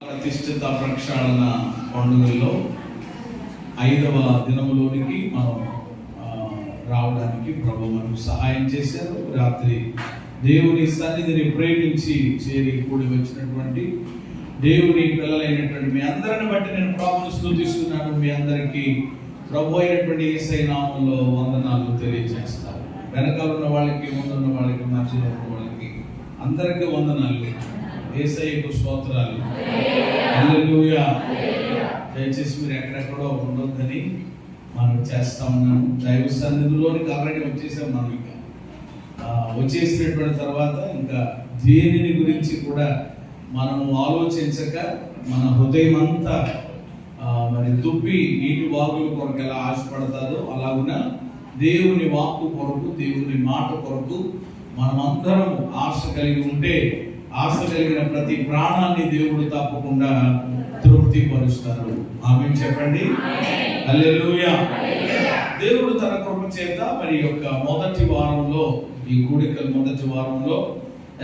ప్రతిష్ఠిత ప్రక్షాళన పండుగల్లో 5వ దినములోనికి మనం రావడానికి ప్రభు మనకు సహాయం చేశారు. రాత్రి దేవుని సన్నిధిని ప్రేమించి చేరి కూడి వచ్చినటువంటి దేవుని పిల్లలైనటువంటి మీ అందరిని బట్టి నేను ప్రభువును స్తుతిస్తున్నాను. మీ అందరికీ ప్రభు అయినటువంటి యేసయ్య నామములో వందనాలు తెలియజేస్తాను. వెనకాల ఉన్న వాళ్ళకి, ముందున్న వాళ్ళకి, మధ్యలో ఉన్న వాళ్ళకి అందరికీ వందనాలు. యేసయ్యకు స్తోత్రాలు. హల్లెలూయా. దయచేసి మీరు ఎక్కడెక్కడో ఉండొద్దని మనం చేస్తా ఉన్నాం. దైవ సన్నిధిలోనికి ఆల్రెడీ వచ్చేసాం. మనం ఇంకా వచ్చేసినటువంటి తర్వాత ఇంకా దేనిని గురించి కూడా మనము ఆలోచించక మన హృదయం అంతా మరి దుప్పి నీటి వాగుల కొరకు ఎలా ఆశపడతాదో అలాగున దేవుని వాక్కు కొరకు, దేవుని మాట కొరకు మనమందరం ఆశ కలిగి ఉంటే ఆశ కలిగిన ప్రతి ప్రాణాన్ని దేవుడు తప్పకుండా తృప్తి పరుస్తారు. ఆమేన్ చెప్పండి. హల్లెలూయా. దేవుడు తన కృప చేత మరి యొక్క మొదటి వారంలో, ఈ కూడికల మొదటి వారంలో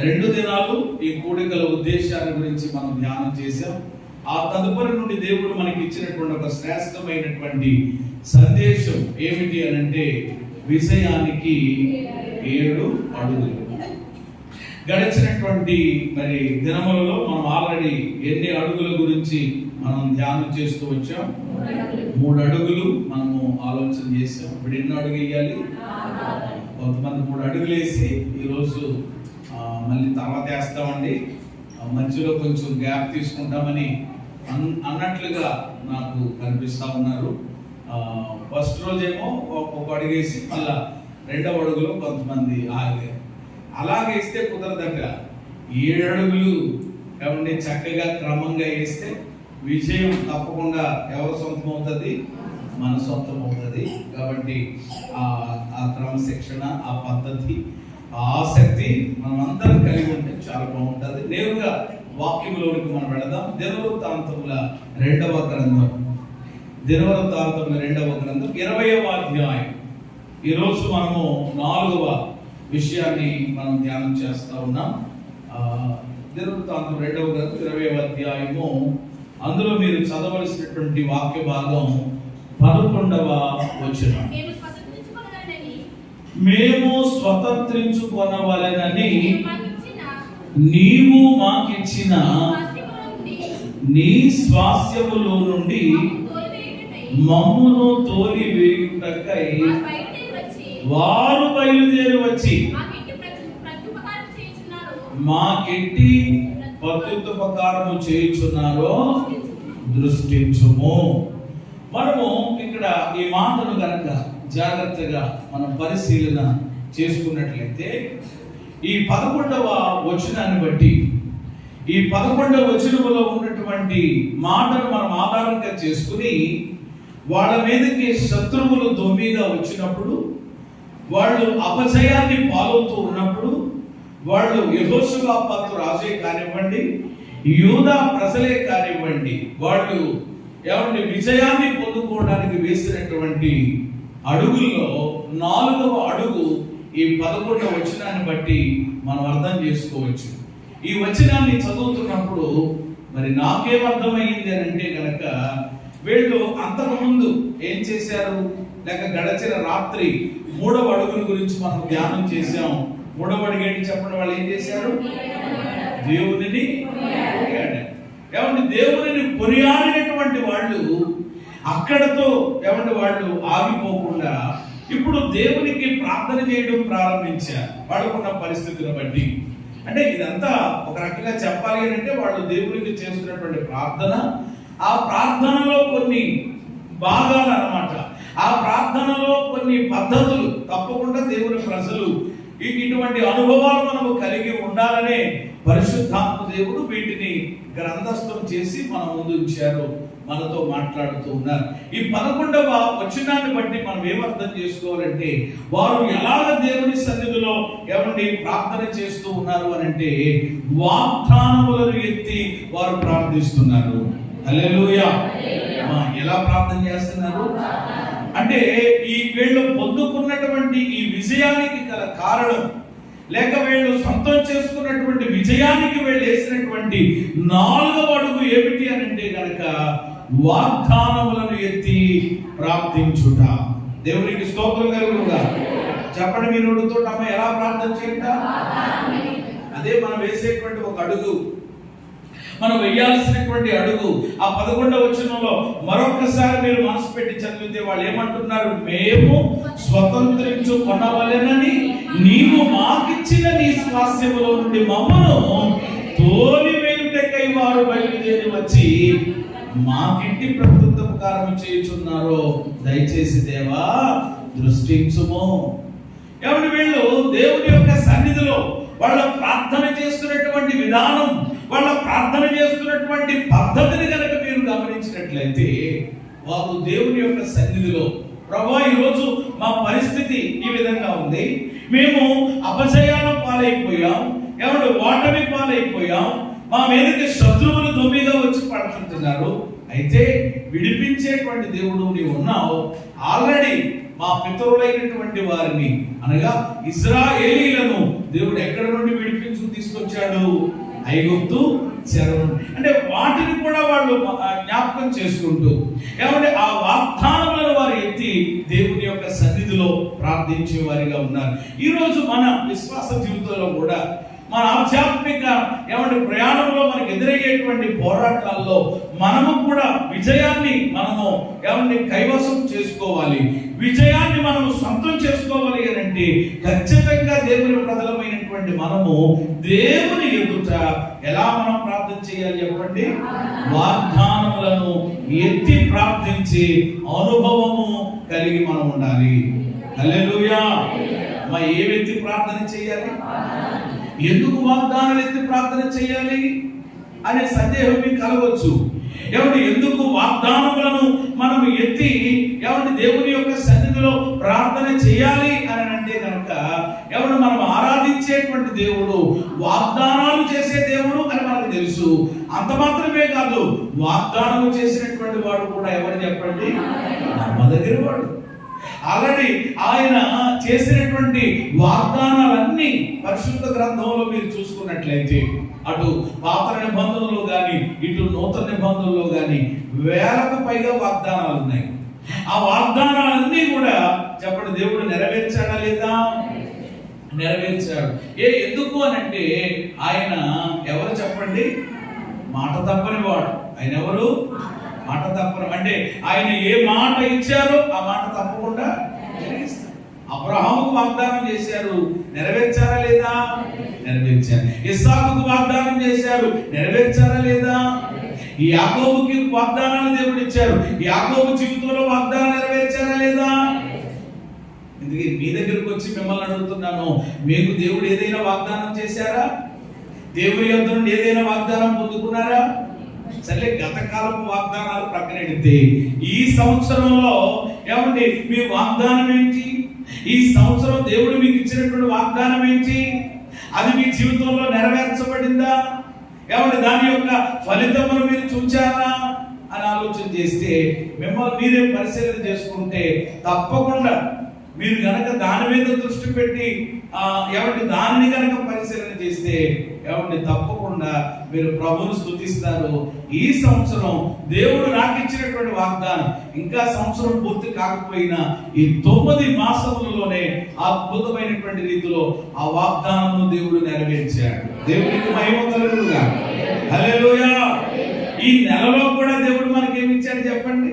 2 దినాలు ఈ కూడికల ఉద్దేశాల గురించి మనం ధ్యానం చేశాం. ఆ తదుపరి నుండి దేవుడు మనకి ఇచ్చినటువంటి ఒక శ్రేష్టమైనటువంటి సందేశం ఏమిటి అని అంటే విజయానికి 7 అడుగులు. గడిచినటువంటి మరి దినములలో మనం ఆల్రెడీ ఎన్ని అడుగుల గురించి మనం ధ్యానం చేస్తూ వచ్చాం? 3 అడుగులు మనము ఆలోచన చేసాం. ఇప్పుడు ఎన్ని అడుగు వేయాలి? కొంతమంది 3 అడుగులు వేసి ఈరోజు మళ్ళీ తర్వాత వేస్తామండి, మధ్యలో కొంచెం గ్యాప్ తీసుకుంటామని అన్నట్లుగా నాకు కనిపిస్తా ఉన్నారు. ఫస్ట్ రోజేమో ఒక అడుగు వేసి మళ్ళా 2వ అడుగులో కొంతమంది ఆగారు. అలాగేస్తే కుదరదట. 7 అడుగులు కాబట్టి చక్కగా క్రమంగా వేస్తే విజయం తప్పకుండా ఎవరు సొంతం అవుతుంది? మన సొంతం అవుతుంది. కాబట్టి ఆ క్రమశిక్షణ, ఆ పద్ధతి, ఆ ఆసక్తి మనం అందరం కలిగి ఉంటే చాలా బాగుంటుంది. నేరుగా వాక్యంలోనికి మనం వెళదాం. దినవృత్తాంతముల 2వ గ్రంథం, 20వ అధ్యాయం. ఈరోజు మనము 4వ విషయాన్ని మనం ధ్యానం చేస్తా ఉన్నాం. దినవృత్తాంతం 2వ గ్రంథం 20వ అధ్యాయము. అందులో మీరు చదవలసినటువంటి వాక్య భాగం 11వ వచనం. మేము స్వతంత్రించుకొనవలెనని నీవు మాకిచ్చిన నీ స్వాస్యములో నుండి మమ్మును తోలివేయుటకై వారు బయలుదేరి వచ్చి మాకెట్టి ప్రత్యుపకారము చేయుచున్నారో దృష్టించుము. మనము ఇక్కడ ఈ మాటను గనక జాగ్రత్తగా మనం పరిశీలన చేసుకున్నట్లయితే ఈ 11వ వచనాన్ని బట్టి, ఈ 11వ వచనములో ఉన్నటువంటి మాటను మనం ఆధారంగా చేసుకుని వాళ్ళ మీదకి శత్రువులు దొమ్మిగా వచ్చినప్పుడు, వాళ్ళు అపజయాన్ని పాలవుతూ ఉన్నప్పుడు, వాళ్ళు యెహోషువాపాతు రాజే కానివ్వండి, యూదా ప్రజలే కానివ్వండి, వాళ్ళు ఎవరి విజయాన్ని పొందుకోవడానికి వేసినటువంటి అడుగుల్లో 4వ అడుగు ఈ 11వ వచనాన్ని బట్టి మనం అర్థం చేసుకోవచ్చు. ఈ వచనాన్ని చదువుతున్నప్పుడు మరి నాకేమర్థమైంది అని అంటే కనుక, వీళ్ళు అంతకుముందు ఏం చేశారు? లేక గడచిన రాత్రి 3వ అడుగుల గురించి మనం ధ్యానం చేశాం. 3వ అడుగు ఏంటి చెప్పండి? వాళ్ళు ఏం చేశారు? దేవునిని కొనియాడారు. ఏమంటే దేవునిని కొనియాడినటువంటి వాళ్ళు అక్కడతో ఏమంటే వాళ్ళు ఆగిపోకుండా ఇప్పుడు దేవునికి ప్రార్థన చేయడం ప్రారంభించారు. వాళ్ళకున్న పరిస్థితిని బట్టి. అంటే ఇదంతా ఒక రకంగా చెప్పాలి అంటే వాళ్ళు దేవునికి చేస్తున్నటువంటి ప్రార్థన, ఆ ప్రార్థనలో కొన్ని భాగాలు అన్నమాట. ఆ ప్రార్థనలో కొన్ని పద్ధతులు తప్పకుండా దేవుని ప్రజలు ఇటువంటి అనుభవాలు మనము కలిగి ఉండాలనే పరిశుద్ధాత్మ దేవుడు వీటిని గ్రంథస్థం చేసి మన ముందు ఉంచారు, మనతో మాట్లాడుతూ ఉన్నారు. ఈ 11వ వచనాన్ని బట్టి మనం ఏమర్థం చేసుకోవాలంటే, వారు ఎలాగ దేవుని సన్నిధిలో ఏమండి ప్రార్థన చేస్తూ ఉన్నారు అని అంటే, వాగ్దానములను ఎత్తి వారు ప్రార్థిస్తున్నారు. హల్లెలూయా. ఎలా ప్రార్థన చేస్తున్నారు? అంటే ఈ వీళ్ళు పొందుకున్నటువంటి ఈ విజయానికి గల కారణం, లేక వీళ్ళు సొంతం చేసుకున్నటువంటి విజయానికి వీళ్ళు వేసినటువంటి 4వ అడుగు ఏమిటి అని అంటే గనక వాగ్దానములను ఎత్తి ప్రార్థించుట. దేవునికి స్తోత్రం కలుగునుగా. చెప్పండి మీ నోటితో అమ్మ ఎలా ప్రార్థన చేయంట. అదే మనం వేసేటువంటి ఒక అడుగు, మనం వేయాల్సినటువంటి అడుగు. ఆ 11వ వచనంలో మరొకసారి మీరు మనసు పెట్టి చదివితే వాళ్ళు ఏమంటున్నారు? మేము స్వతంత్రించుకొనవలెనని నీవు మాకిచ్చిన నీ స్వాస్థ్యములో నుండి మమ్మను తోలివేయుటకై వారు బయలుదేరి వచ్చి మాకింటి ప్రత్యుపకారం చేయుచున్నారు. దయచేసి దేవా దృష్టించుము. ఎవరి వీళ్ళు దేవుని యొక్క సన్నిధిలో వాళ్ళ ప్రార్థన చేస్తున్నటువంటి విధానం, వాళ్ళ ప్రార్థన చేస్తున్నటువంటి పద్ధతిని కనుక మీరు గమనించినట్లయితే, వారు దేవుని యొక్క సన్నిధిలో ప్రభువా ఈరోజు మా పరిస్థితి ఈ విధంగా ఉంది, మేము అపజయాల పాలైపోయాం, ఎవరు ఓటమి పాలైపోయాం, మా మీదకి శత్రువులు దొమ్మిగా వచ్చి పడుతుంటున్నారు, అయితే విడిపించేటువంటి దేవుడు నీవు ఉన్నావు. ఆల్రెడీ మా పితరులైనటువంటి వారిని అనగా ఇశ్రాయేలీలను దేవుడు ఎక్కడ నుండి విడిపించుకు తీసుకొచ్చాడు? ఐగుప్తు చెర. అంటే వాటిని కూడా వాళ్ళు జ్ఞాపకం చేసుకుంటూ ఏమంటే ఆ వాగ్దానములను వారు ఎత్తి దేవుని యొక్క సన్నిధిలో ప్రార్థించే వారిగా ఉన్నారు. ఈరోజు మన విశ్వాస జీవితంలో కూడా మన ఆధ్యాత్మిక ఏమంటే ప్రయాణంలో మనకు ఎదురయ్యేటువంటి పోరాటాల్లో మనము కూడా విజయాన్ని మనము ఏమంటే కైవసం చేసుకోవాలి, విజయాన్ని మనము సొంతం చేసుకోవాలి అని అంటే ఖచ్చితంగా దేవుని ప్రజలమైనటువంటి మనము దేవుని ఎదుట ఎలా మనం ప్రార్థన చేయాలి చెప్పండి? వాగ్దానములను ఎత్తి ప్రార్థించి అనుభవము కలిగి మనం ఉండాలి. హల్లెలూయా. మరి ఏ వ్యక్తి ప్రార్థన చేయాలి? ఎందుకు వాగ్దానాలు ఎత్తి ప్రార్థన చేయాలి అనే సందేహం మీకు కలగవచ్చు. ఎవరి ఎందుకు వాగ్దానములను మనం ఎత్తి ఎవరి దేవుని యొక్క సన్నిధిలో ప్రార్థన చేయాలి అని అంటే కనుక ఎవరు మనం ఆరాధించేటువంటి దేవుడు వాగ్దానాలు చేసే దేవుడు అని మనకు తెలుసు. అంత మాత్రమే కాదు, వాగ్దానము చేసినటువంటి వాడు కూడా ఎవరు చెప్పండి? నమ్మదగిన వాడు. ఆల్రెడీ ఆయన చేసినటువంటి వాగ్దానాలన్నీ పరిశుద్ధ గ్రంథంలో మీరు చూసుకున్నట్లయితే అటు పాత నిబంధనలో కానీ ఇటు నూతన నిబంధనలో కానీ వేలకు పైగా వాగ్దానాలు ఉన్నాయి. ఆ వాగ్దానాలన్నీ కూడా చెప్పండి దేవుడు నెరవేర్చాడా లేదా? నెరవేర్చాడు. ఎందుకు అని అంటే ఆయన ఎవరు చెప్పండి? మాట తప్పని వాడు. ఆయన ఎవరు? మాట తప్పను. అంటే ఆయన ఏ మాట ఇచ్చారో ఆ మాట తప్పకుండా నెరవేరుస్తారు. అబ్రహాముకు వాగ్దానం చేశారు, నెరవేర్చారా లేదా? నెరవేర్చారు. ఇస్సాకుకు వాగ్దానం చేశారు, నెరవేర్చారా లేదా? యాకోబుకి వాగ్దానాలు దేవుడు ఇచ్చారు, యాకోబు జీవితంలో వాగ్దానం నెరవేర్చారా లేదా? అందుకే మీ దగ్గరకు వచ్చి మిమ్మల్ని అడుగుతున్నాను, మీకు దేవుడు ఏదైనా వాగ్దానం చేశారా? దేవుడి యొద్ద నుండి ఏదైనా వాగ్దానం పొందుకున్నారా? సరే, గత కాలపు వాగ్దానాలు ప్రక్కనెడితే ఈ సంవత్సరంలో ఏమండి మీ వాగ్దానం ఏంటి? ఈ సంవత్సరం దేవుడు మీకు ఇచ్చినటువంటి వాగ్దానం ఏంటి? అది మీ జీవితంలో నెరవేర్చబడిందా? ఏమండి దాని యొక్క ఫలితమును మీరు చూచారా అని ఆలోచన చేస్తే, మిమ్మల్ని మీరే పరిశీలన చేసుకుంటే తప్పకుండా మీరు గనక దాని మీద దృష్టి పెట్టి ఏమంటే దానిని గనక పరిశీలన చేస్తే ఏమంటే తప్పకుండా మీరు ప్రభువును స్తుతిస్తారు. ఈ సంవత్సరం దేవుడు నాకు ఇచ్చినటువంటి వాగ్దానం ఇంకా సంవత్సరం పూర్తి కాకపోయినా ఈ 9 మాసములలోనే అద్భుతమైనటువంటి రీతిలో ఆ వాగ్దానమును దేవుడు నెరవేర్చాడు. దేవునికి మహిమ కలుగునుగా. హల్లెలూయా. ఈ నెలలో కూడా దేవుడు మనకి ఏమి ఇచ్చాడు చెప్పండి?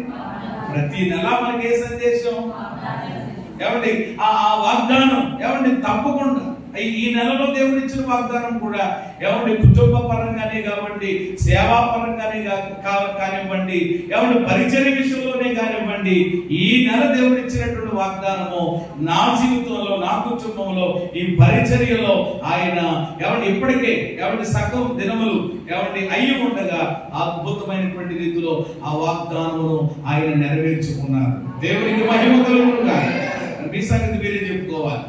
ప్రతి నెల మనకి ఏ సందేశం? ఏమండి ఆ వాగ్దానం ఏమండి తప్పకుండా ఈ నెలలో దేవుడు ఇచ్చిన వాగ్దానం కూడా ఏమండి కుటుంబ పరంగానే కావండి, సేవా పరంగానే కానివ్వండి, ఏమండి పరిచర్య విషయంలోనే కానివ్వండి, ఈ నెల దేవుడు ఇచ్చినటువంటి వాగ్దానము నా జీవితంలో, నా కుటుంబంలో, ఈ పరిచర్యలో ఆయన ఏమండి ఇప్పటికే ఏమండి సగం దినములు ఏమండి అయ్యి ఉండగా అద్భుతమైనటువంటి రీతిలో ఆ వాగ్దానమును ఆయన నెరవేర్చుకున్నారు. దేవునికి మహిమ కలుగునుగా. మీ సంగతి మీరే చెప్పుకోవాలి.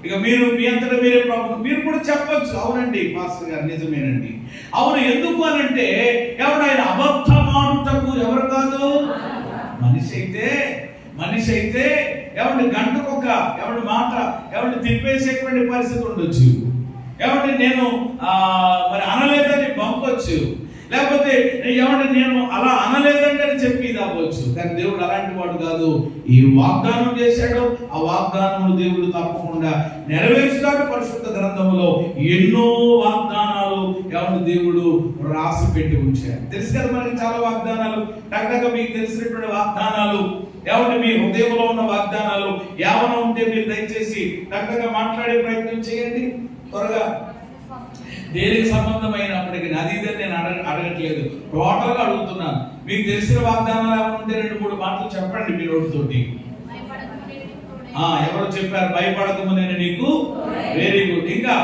ఇక మీరు మీ అంతటా మీరే మీరు కూడా చెప్పొచ్చు, అవునండి పాస్టర్ గారు నిజమేనండి. అవును, ఎందుకు అని అంటే ఎవరు ఆయన అబద్ధమాడుటకు ఎవరు కాదు మనిషి అయితే మనిషి అయితే ఎవరిని గంటకొక ఎవరి మాట ఎవరిని తిప్పేసేటువంటి పరిస్థితి ఉండొచ్చు. ఎవరిని నేను మరి అనలేదని పంపొచ్చు, లేకపోతే ఎవరిని నేను అలా అనలేదండి అని చెప్పి ఇది అవ్వచ్చు. కానీ దేవుడు అలాంటి వాడు కాదు. ఈ వాగ్దానం చేశాడు, ఆ వాగ్దానం దేవుడు తప్పకుండా నెరవేర్చుతాడు. పరిశుద్ధ గ్రంథంలో ఎన్నో వాగ్దానాలు ఎవరి దేవుడు రాసి పెట్టి ఉంచాడు. తెలుసు కదా మనకి చాలా వాగ్దానాలు. టక్కగా మీకు తెలిసినటువంటి వాగ్దానాలు ఎవరి మీ హృదయంలో ఉన్న వాగ్దానాలు ఏమైనా ఉంటే మీరు దయచేసి టక్కగా మాట్లాడే ప్రయత్నం చేయండి త్వరగా. దేనికి సంబంధమైనప్పటికీ అది ఇదే నేను అడగట్లేదు, టోటల్గా అడుగుతున్నాను. మీకు తెలిసిన వాగ్దానాలు ఏమైనా ఉంటే 2-3 మాటలు చెప్పండి మీ నోటితోటి. ఎవరో చెప్పారు, భయపడకము నేను నీకు. Very good. ఇంకా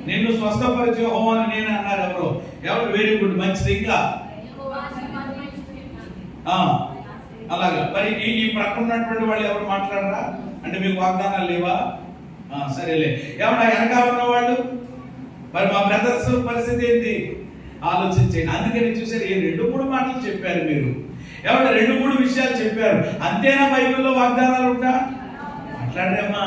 నిన్ను స్వస్థపరిచే హోమని నేను అన్నారు ఎవరు. వెరీ గుడ్, మంచిది. ఇంకా అలాగా. మరి ఈ ప్రక్కన ఉన్నటువంటి వాళ్ళు ఎవరు మాట్లాడరా? అంటే మీకు వాగ్దానాలు లేవా? సరేలే. ఏమన్నా వెనకాల ఉన్న వాళ్ళు మరి మా బ్రదర్స్ పరిస్థితి ఏంటి ఆలోచించండి. అందుకని చూసారు, ఈ 2-3 మాటలు చెప్పారు మీరు. ఏమన్నా 2-3 విషయాలు చెప్పారు. అంతేనా బైబిల్లో వాగ్దానాలు ఉంటా? మాట్లాడరేమ్మా,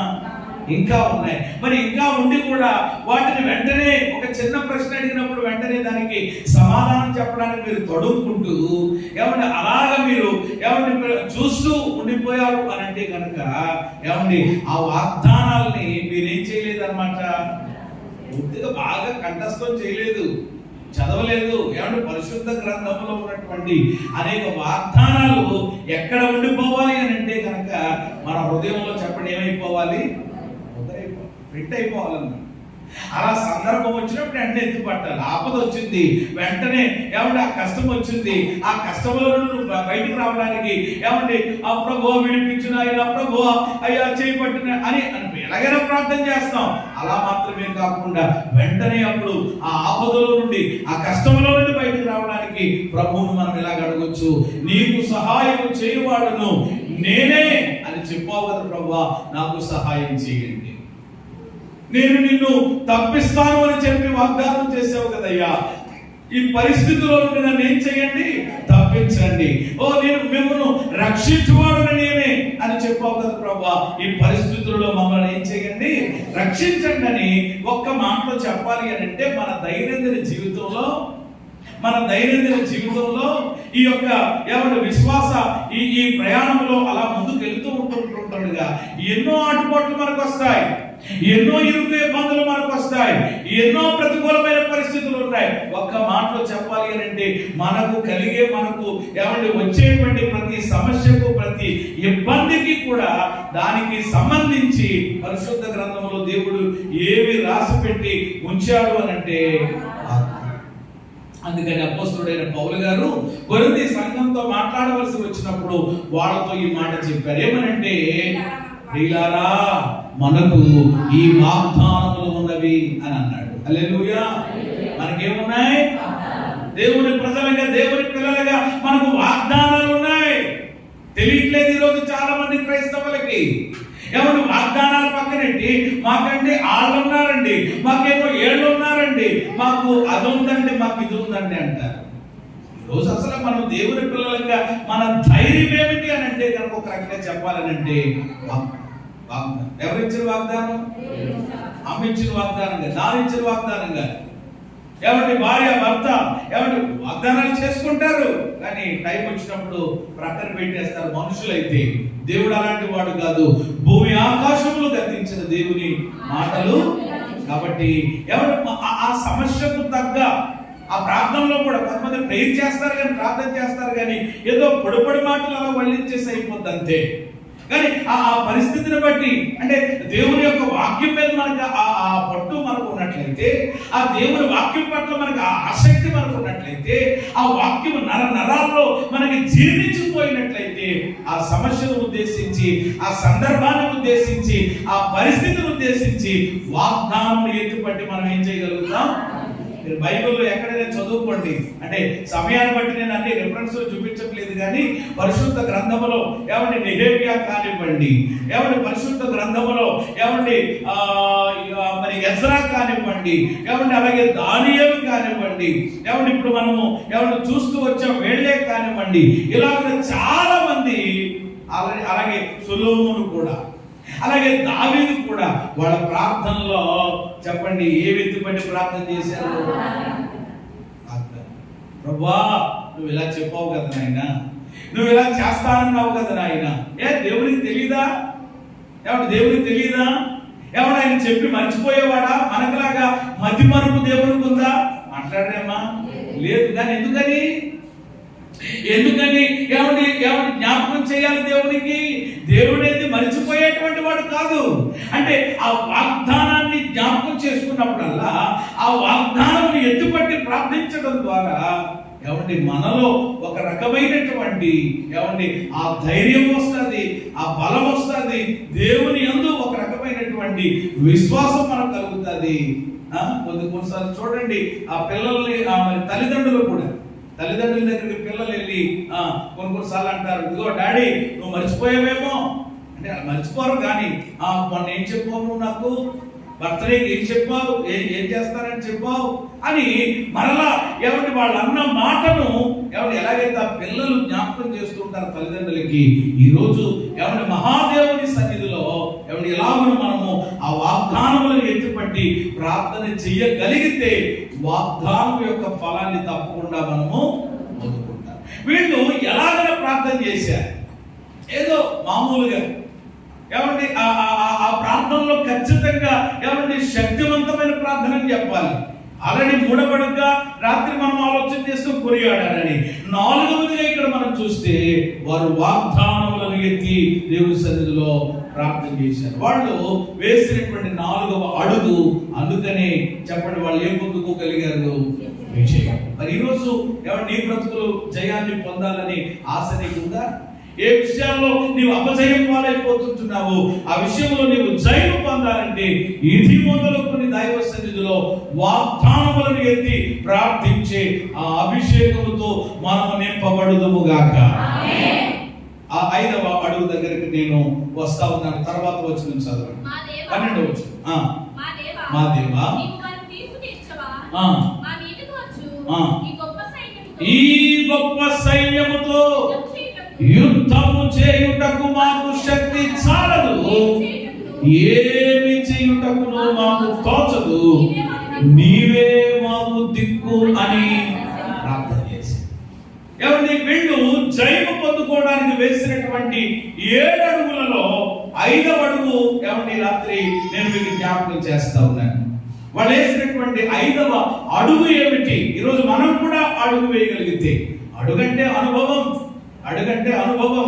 ఇంకా ఉన్నాయి. మరి ఇంకా ఉండి కూడా వాటిని వెంటనే ఒక చిన్న ప్రశ్న అడిగినప్పుడు వెంటనే దానికి సమాధానం చెప్పడానికి మీరు తొడుక్కుంటూ ఏమండి అలాగా మీరు ఏమండి చూస్తూ ఉండిపోయారు అని అంటే కనుక ఏమండి ఆ వాగ్దానాలని మీరేం చేయలేదన్నమాట. పూర్తిగా బాగా కంఠస్థం చేయలేదు, చదవలేదు. ఏమంటే పరిశుద్ధ గ్రంథంలో ఉన్నటువంటి అనేక వాగ్దానాలు ఎక్కడ ఉండిపోవాలి అని అంటే కనుక మన హృదయంలో చెప్పండి ఏమైపోవాలి, ఫిట్ అయిపోవాలన్నమాట. అలా సందర్భం వచ్చినప్పుడు వెంటనే ఎత్తుపట్టాలి. ఆపద వచ్చింది వెంటనే ఏమంటే ఆ కష్టం వచ్చింది, ఆ కష్టంలో బయటికి రావడానికి ఏమంటే ఆ ప్రభువా విడిపించిన ఆయన, ప్రభువా అయ్యా చేయబట్టిన అని ఎలాగైనా ప్రార్థన చేస్తాం. అలా మాత్రమే కాకుండా వెంటనే అప్పుడు ఆ ఆపదలో నుండి ఆ కష్టంలో నుండి బయటికి రావడానికి ప్రభువును మనం ఇలాగ అడగొచ్చు. నీకు సహాయం చేయవాడును నేనే అని చెప్పావు కదా ప్రభువా, నాకు సహాయం చేయండి, నేను నిన్ను తప్పిస్తాను అని చెప్పి వాగ్దానం చేసావు కదయ్యా. ఈ పరిస్థితిలో నుండి నన్ను ఏం చేయండి, తప్పించండి. నేను మిమ్మల్ని రక్షించువాడని నేనే అని చెప్పావు కదా ప్రభువా, ఈ పరిస్థితుల్లో మమ్మల్ని ఏం చేయండి, రక్షించండి అని ఒక్క మాటలో చెప్పాలి అని అంటే మన దైనందిన జీవితంలో ఈ యొక్క ఏమంటే విశ్వాస ఈ ప్రయాణంలో అలా ముందుకు వెళ్తూ ఉంటుంటాడుగా ఎన్నో ఆటుపోట్లు మనకు వస్తాయి, ఎన్నో ఇరుకు ఇబ్బందులు మనకు వస్తాయి, ఎన్నో ప్రతికూలమైన పరిస్థితులు ఉన్నాయి. ఒక్క మాటలో చెప్పాలి అని అంటే మనకు ఏమంటే వచ్చేటువంటి ప్రతి సమస్యకు ప్రతి ఇబ్బందికి కూడా దానికి సంబంధించి పరిశుద్ధ గ్రంథంలో దేవుడు ఏమి రాసి పెట్టి ఉంచాడు అని అంటే. అందుకని అపోస్తలుడైన పౌలు గారు కొరింథీ సంఘంతో మాట్లాడవలసి వచ్చినప్పుడు వాళ్ళతో ఈ మాట చెప్పారు. ఏమనంటే, ప్రియులారా మనకు ఈ వాగ్దానములు ఉన్నవి అని అన్నాడు. హల్లెలూయా. మనకేమున్నాయి? దేవుని ప్రజలుగా దేవుని పిల్లలుగా మనకు వాగ్దానాలు ఉన్నాయి. తెలియట్లేదు ఈరోజు చాలా మంది క్రైస్తవులకి. ఎవరు వాగ్దానాలు పక్కనెట్టి మాకండి వాళ్ళు ఉన్నారండి, మాకేమో ఏళ్ళు ఉన్నారండి, మాకు అది ఉందండి, మాకు ఇది ఉందండి అంటారు. ఈరోజు అసలు మనం దేవుని పిల్లలుగా మన ధైర్యం ఏమిటి అని అంటే కనుక ఒక రకంగా చెప్పాలని అంటే వాగ్దానం. ఎవరిచ్చిన వాగ్దానం? అమ్మిచ్చిన వాగ్దానంగా, దానిచ్చిన వాగ్దానంగా. ఏమంటే భార్య భర్త ఏమంటే వాగ్దానాలు చేసుకుంటారు, కానీ టైం వచ్చినప్పుడు ప్రక్కన పెట్టేస్తారు. మనుషులైతే దేవుడు అలాంటి వాడు కాదు. భూమి ఆకాశములు గతించిన దేవుని మాటలు. కాబట్టి ఎవరు ఆ సమస్యకు తగ్గ ఆ ప్రార్థనలో కూడా కొంతమంది ప్రేయర్ చేస్తారు కానీ, ప్రార్థన చేస్తారు కానీ ఏదో పొడిపొడి మాటలు అలా వల్లించేసి అయిపోద్ది అంతే. కానీ ఆ పరిస్థితిని బట్టి అంటే దేవుని యొక్క వాక్యం మీద మనకు ఆ పట్టు మనకు ఉన్నట్లయితే, ఆ దేవుని వాక్యం పట్ల మనకు ఆ ఆసక్తి మనకు ఉన్నట్లయితే, ఆ వాక్యం నరాల్లో మనకి జీర్ణించిపోయినట్లయితే, ఆ సమస్యను ఉద్దేశించి, ఆ సందర్భాన్ని ఉద్దేశించి, ఆ పరిస్థితిని ఉద్దేశించి వాగ్దానం ఎత్తుపట్టి మనం ఏం చేయగలుగుతాం. బైబిల్లో ఎక్కడైనా చదువుకోండి. అంటే సమయాన్ని బట్టి నేను అన్ని రిఫరెన్స్ చూపించట్లేదు, కానీ పరిశుద్ధ గ్రంథములో ఏమండి నెహెమ్యా కానివ్వండి, ఏమండి పరిశుద్ధ గ్రంథములో ఏమండి మరి ఎజ్రా కానివ్వండి, ఏమండి అలాగే దానియేలు కానివ్వండి, ఏమండి ఇప్పుడు మనము ఏమండి చూస్తూ వచ్చాం వేళ్ళే కానివ్వండి, ఇలాగ చాలా మంది అలాగే సొలొమోను కూడా, అలాగే దావీదు కూడా వాళ్ళ ప్రార్థనలో చెప్పండి ఏ ఎత్తుపట్టి ప్రార్థన చేశారు? ప్రభువా నువ్వు ఇలా చెప్పావు కదా నాయన, నువ్వు ఇలా చేస్తానన్నావు కదా నాయన. దేవునికి తెలీదా? దేవునికి తెలీదా? ఏమన్నా ఆయన చెప్పి మర్చిపోయేవాడా? మనకులాగా మతి మరుపు దేవునికి ఉందా? మాట్లాడరేమా? లేదు. కానీ ఎందుకని ఏమండి జ్ఞాపకం చేయాలి దేవునికి? దేవుడేది మర్చిపోయేటువంటి వాడు కాదు. అంటే ఆ వాగ్దానాన్ని జ్ఞాపకం చేసుకున్నప్పుడల్లా ఆ వాగ్దానాన్ని ఎత్తుపట్టి ప్రార్థించడం ద్వారా ఏమండి మనలో ఒక రకమైనటువంటి ఆ ధైర్యం వస్తుంది, ఆ బలం వస్తుంది, దేవుని యందు ఒక రకమైనటువంటి విశ్వాసం మనకు కలుగుతుంది. కొన్నిసార్లు చూడండి ఆ పిల్లల్ని మరి తల్లిదండ్రుల దగ్గరికి పిల్లలు వెళ్ళి కొన్నిసార్లు అంటారు, ఇదిగో డాడీ నువ్వు మర్చిపోయావేమో అంటే మర్చిపోరు. కానీ మొన్న ఏం చెప్పావు నువ్వు నాకు, బర్త్డేకి ఏం చెప్పావు, ఏం చేస్తానని చెప్పావు అని మరలా ఏమంటే వాళ్ళు అన్న మాటను ఎలాగైతే ఆ పిల్లలు జ్ఞాపకం చేస్తూ ఉంటారు తల్లిదండ్రులకి, ఈరోజు ఏమంటే మహాదేవుని సన్నిధిలో ఎలాగో మనము ఆ వాగ్దానములను ఎత్తిపట్టి ప్రార్థన చెయ్యగలిగితే వాగ్దానం యొక్క ఫలాన్ని తప్పకుండా మనము పొందుకుంటాం. వీళ్ళు ఎలాగైనా ప్రార్థన చేశారు, ఏదో మామూలుగా ఆ ప్రార్థనలో ఖచ్చితంగా శక్తివంతమైన ప్రార్థన చెప్పాలి. ఆల్రెడీ మూడబడుగా రాత్రి మనం ఆలోచన చేస్తూ కొనియాడారని. నాలుగవదిగా ఇక్కడ మనం చూస్తే వారు వాగ్దానములను ఎత్తి దేవుని సన్నిధిలో ప్రార్థన చేశారు. వాళ్ళు వేసినటువంటి 4వ అడుగు, అందుకనే చెప్పండి వాళ్ళు ఏం పొందుకోగలిగారు? విజయం. మరి ఈరోజు నీ బ్రతుకులు జయాన్ని పొందాలని ఆశ నీకుందా? ఏ విషయాల్లో నీవు అపజయం పాలైపోతున్నావు, ఆ విషయంలో నీవు జయం పొందాలంటే ఇది మొదలుకొని దైవ సన్నిధిలో వాగ్దానములను ఎత్తి ప్రార్థించే ఆ అభిషేకముతో మనము నింపబడుదుము గాక. ఆ 5వ అడుగు దగ్గరికి నేను వస్తా ఉన్నాను. తర్వాత వచ్చిన చదవండి 12వ వచనం. మా దేవా ఈ గొప్ప సైన్యముతో యుద్ధము చేయుటకు మాకు శక్తి చాలదు, ఏమి చేయుటకును మాకు తోచదు, నీవే మాకు దిక్కు అని ప్రార్థన చేసి వీళ్ళు జయము పొందుకోవడానికి వేసినటువంటి 7 అడుగులలో 5వ అడుగు రాత్రి నేను మీకు జ్ఞాపకం చేస్తా ఉన్నాను. వాళ్ళు వేసినటువంటి 5వ అడుగు ఏమిటి? ఈరోజు మనం కూడా అడుగు వేయగలిగితే, అడుగంటే అనుభవం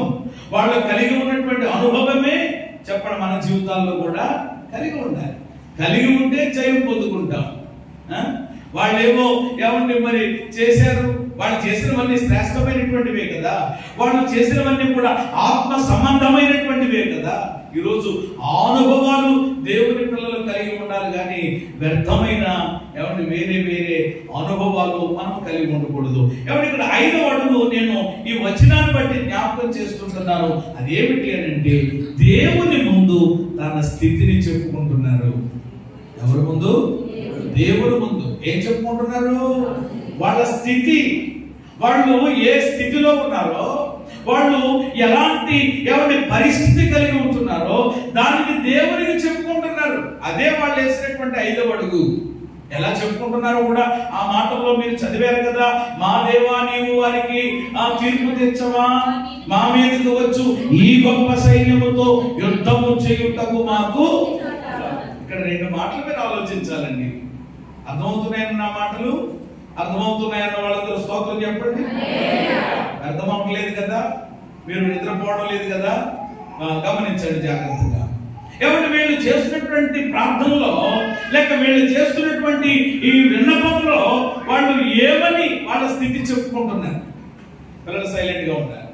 వాళ్ళు కలిగి ఉన్నటువంటి అనుభవమే చెప్పండి మన జీవితాల్లో కూడా కలిగి ఉండాలి. కలిగి ఉంటే జయం పొందుకుంటాం. వాళ్ళేమో మరి చేశారు, వాళ్ళు చేసినవన్నీ శ్రేష్టమైనటువంటివే కదా, వాళ్ళు చేసినవన్నీ కూడా ఆత్మ సంబంధమైనటువంటివే కదా. ఈరోజు అనుభవాలు దేవుని పిల్లలు కలిగి ఉండాలి, కానీ వ్యర్థమైన వేరే అనుభవాలు మనం కలిగి ఉండకూడదు. ఇక్కడ 5వ అడుగు నేను ఈ వచనాన్ని బట్టి జ్ఞాపకం చేస్తుంటున్నాను. అదేమిటి అని అంటే దేవుని ముందు తన స్థితిని చెప్పుకుంటున్నారు. ఎవరి ముందు? దేవుని ముందు. ఏం చెప్పుకుంటున్నారు? వాళ్ళ స్థితి, వాళ్ళు ఏ స్థితిలో ఉన్నారో, వాళ్ళు ఎలాంటి పరిస్థితి కలిగి ఉంటున్నారో దానికి దేవునికి చెప్పుకుంటున్నారు. అదే వాళ్ళు వేసినటువంటి 5వ అడుగు. ఎలా చెప్పుకుంటున్నారో కూడా ఆ మాటల్లో మీరు చదివారు కదా. మా దేవా నీవు వారికి ఆ తీర్పు తెచ్చవా, మా మీదకు వచ్చు ఈ గొప్ప సైన్యముతో యుద్ధము చేయుటకు మాకు. ఇక్కడ 2 మాటల మీద ఆలోచించాలండి. అర్థమవుతున్నాయన్న మాటలు? అర్థమవుతున్నాయన్న వాళ్ళందరూ స్తోత్రం చెప్పండి. అర్థం అవ్వలేదు కదా, మీరు నిద్రపోవడం లేదు కదా, గమనించండి జాగ్రత్తగా. వీళ్ళు చేస్తున్నటువంటి ప్రార్థనలో లేక వీళ్ళు చేస్తున్నటువంటి ఈ విన్నపంలో వాళ్ళు ఏమని వాళ్ళ స్థితి చెప్పుకుంటున్నారు? పిల్లలు సైలెంట్ గా ఉంటారు.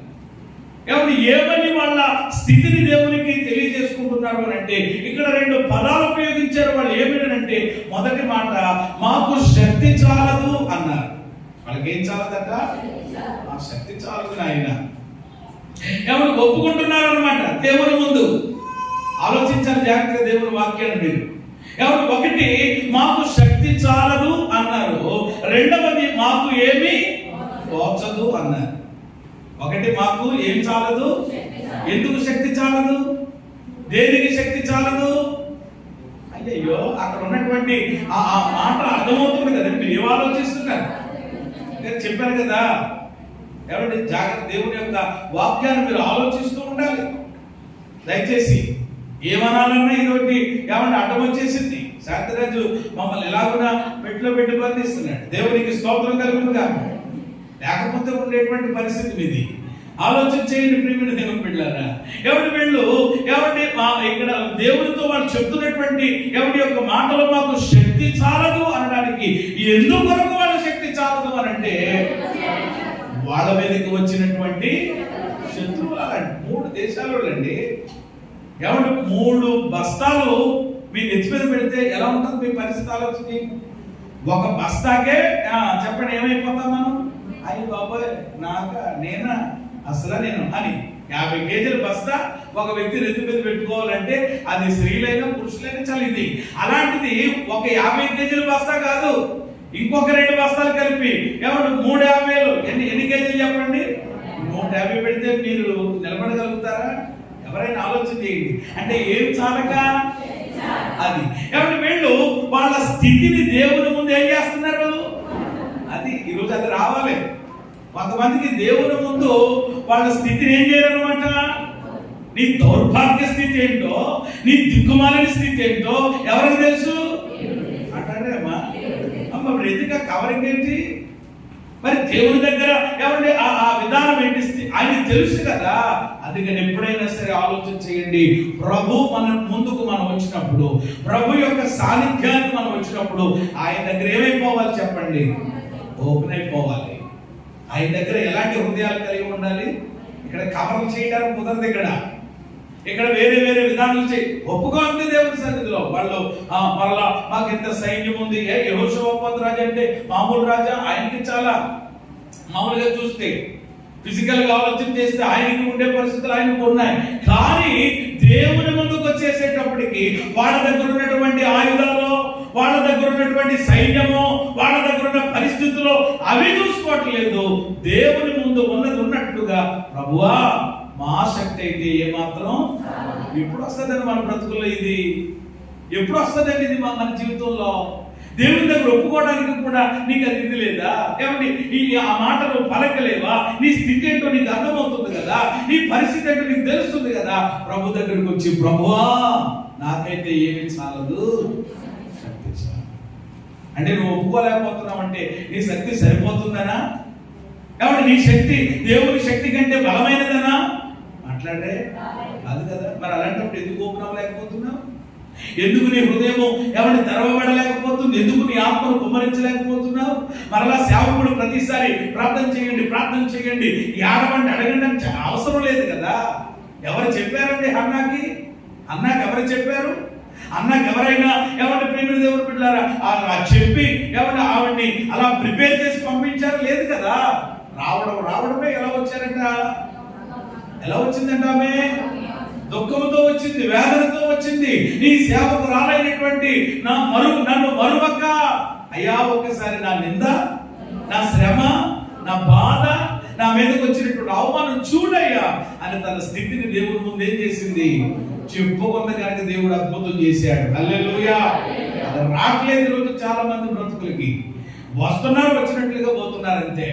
ఏమని వాళ్ళ స్థితిని దేవునికి తెలియజేసుకుంటున్నారు అని అంటే ఇక్కడ 2 పదాలు ఉపయోగించారు. వాళ్ళు ఏమిటంటే మొదటి మాట మాకు శక్తి చాలదు అన్నారు. వాళ్ళకి ఏం చాలదట? ఆ శక్తి చాలదు నాయన. ఒప్పుకుంటున్నారు అనమాట దేవుని ముందు. ఆలోచించాలి జాగ్రత్తగా దేవుని వాక్యాన్ని మీరు. ఒకటి మాకు శక్తి చాలదు అన్నారు, రెండవది మాకు ఏమీ తోచదు అన్నారు. ఒకటి, మాకు ఏం చాలదు? ఎందుకు శక్తి చాలదు? దేనికి శక్తి చాలదు? అయ్యో, అక్కడ ఉన్నటువంటి ఆ మాట అర్థమవుతుంది కదా, మీరు ఏం ఆలోచిస్తున్నారు? నేను చెప్పాను కదా, ఎవరి జాగ్రత్త, దేవుని యొక్క వాక్యాన్ని మీరు ఆలోచిస్తూ ఉండాలి. దయచేసి ఏమనాలన్నా ఇదొకటి ఏమన్నా అడ్డం వచ్చేసింది. శాంతిరాజు మమ్మల్ని ఎలాగున్నా పెట్టులో పెట్టి బంధిస్తున్నాడు. దేవునికి స్తోత్రం కలుగును కాదు. లేకపోతే ఉండేటువంటి పరిస్థితి మీది. ఆలోచన చేయండి ప్రియమైన దేవుని బిడ్డలారా. ఎవరి వీళ్ళు ఇక్కడ దేవునితో వాళ్ళు చెప్తున్నటువంటి ఎవరి యొక్క మాటలు మాకు శక్తి చాలదు అనడానికి ఎందుకొరకు వాళ్ళ శక్తి చాలదు అని అంటే, వాళ్ళ మీదకి వచ్చినటువంటి శత్రువులు అలాంటి 3 దేశాలు అండి. ఎవరి 3 బస్తాలు మీ నెత్తి మీద పెడితే ఎలా ఉంటుంది మీ పరిస్థితి? ఆలోచించి ఒక బస్తాకే చెప్పండి ఏమైపోతాం మనం? అయ్యి బాబాయ్, నేనా అసలు నేను అని 50 కేజీల బస్తా ఒక వ్యక్తి నెత్తి మీద పెట్టుకోవాలంటే అది స్త్రీలైనా పురుషులైనా చాలా ఇది. అలాంటిది ఒక 50 కేజీల బస్తా కాదు, ఇంకొక 2 బస్తాలు కలిపి ఏమంటే 350 ఎన్ని కేజీలు చెప్పండి? 150 పెడితే మీరు నిలబడగలుగుతారా? ఎవరైనా ఆలోచన చేయండి. అంటే ఏం చాలక అది. ఏమంటే వీళ్ళు వాళ్ళ స్థితిని దేవుని ముందు ఏం చేస్తున్నారు? అది ఈరోజు అది రావాలి. కొంతమందికి దేవుని ముందు వాళ్ళ స్థితిని ఏం చేయాలన్నమాట? నీ దౌర్భాగ్య స్థితి ఏంటో, నీ దిక్కుమాలిన స్థితి ఏంటో ఎవరికి తెలుసు అంటారేమ్మా. అమ్మ ఇప్పుడు ఎందుకు కవరింగ్ ఏంటి? మరి దేవుని దగ్గర ఏమంటే ఆ విధానం ఏంటి? ఆయన తెలుసు కదా. అందుకని ఎప్పుడైనా సరే ఆలోచన చేయండి. ప్రభు మన ముందుకు మనం వచ్చినప్పుడు, ప్రభు యొక్క సాన్నిధ్యానికి మనం వచ్చినప్పుడు ఆయన దగ్గర ఏమైపోవాలి చెప్పండి? ఓపెన్ అయిపోవాలి. ఆయన దగ్గర ఎలాంటి హృదయాలు కలిగి ఉండాలి? ఇక్కడ కవరం చేయడానికి కుదరదు. ఇక్కడ వేరే వేరే విధానాలు చేయి ఒప్పుగా ఉంది దేవుని సన్నిధిలో. వాళ్ళు మరలా మాకు ఇంత సైన్యం ఉంది. యెహోషువ రాజు అంటే మామూలు రాజా? ఆయనకి చాలా మామూలుగా చూస్తే ఫిజికల్ గా ఆలోచన చేస్తే ఆయనకి ఉండే పరిస్థితులు ఆయనకు ఉన్నాయి. కానీ దేవుని ముందుకు వచ్చేసేటప్పటికి వాళ్ళ దగ్గర ఉన్నటువంటి ఆయుధాలు, వాళ్ళ దగ్గర ఉన్నటువంటి సైన్యము, వాళ్ళ దగ్గర ఉన్న పరిస్థితులు అవి చూసుకోవట్లేదు. దేవుని ముందు ఉన్నది ఉన్నట్లుగా, ప్రభువా మా శక్తి అయితే ఏమాత్రం ఎప్పుడు వస్తుందండి మన బ్రతుకుల్లో? ఇది ఎప్పుడు వస్తుందండి ఇది మన జీవితంలో? దేవుని దగ్గర ఒప్పుకోవడానికి కూడా నీకు అది ఇది లేదా? ఏమండి ఆ మాటలు పలకలేవా? నీ స్థితి ఏంటో నీకు అర్థమవుతుంది కదా, నీ పరిస్థితి ఏంటో నీకు తెలుస్తుంది కదా. ప్రభు దగ్గరికి వచ్చి, ప్రభువా నాకైతే ఏమీ చాలదు, శక్తి చాలు అంటే నువ్వు ఒప్పుకోలేకపోతున్నావు అంటే నీ శక్తి సరిపోతుందనా? ఏమంటే నీ శక్తి దేవుని శక్తి కంటే బలమైనదనా? మాట్లాడే కాదు కదా. మరి అలాంటప్పుడు ఎందుకు ఓపెన్ అవ్వలేకపోతున్నావు? ఎందుకు నీ హృదయము ఎవరిని తెరవబడలేకపోతుంది? ఎందుకు నీ ఆత్మను కుమ్మరించలేకపోతున్నావు? మరలా సేవకుడు ప్రతిసారి ప్రార్థన చేయండి ఏడవండి అడగండి అని అవసరం లేదు కదా. ఎవరు చెప్పారండి అన్నాకి ఎవరు చెప్పారు? అన్నాకి ఎవరైనా ఎవరిని ప్రేమ దేవుడు బిడ్డలారా చెప్పి ఎవరిని ఆవిడ్ని అలా ప్రిపేర్ చేసి పంపించారు? లేదు కదా. రావడమే ఎలా వచ్చారంట? ఎలా వచ్చిందంట? ఆమె దుఃఖంతో వచ్చింది, వేదనతో వచ్చింది. నీ సేవకు రాలైనటువంటి నన్ను మరువక అయ్యా, ఒక్కసారి నా నింద, నా శ్రమ, నా బాధ, నా మీదకి వచ్చినటువంటి అవమానం చూడయ్యా అని తన స్థితిని దేవుడి ముందు ఏం చేసింది? చెప్పుకున్న కనుక దేవుడు అద్భుతం చేశాడు. హల్లెలూయా. అది రావట్లేదు ఈరోజు చాలా మంది బ్రతుకులకి. వస్తున్నారు, వచ్చినట్లుగా పోతున్నారు అంతే.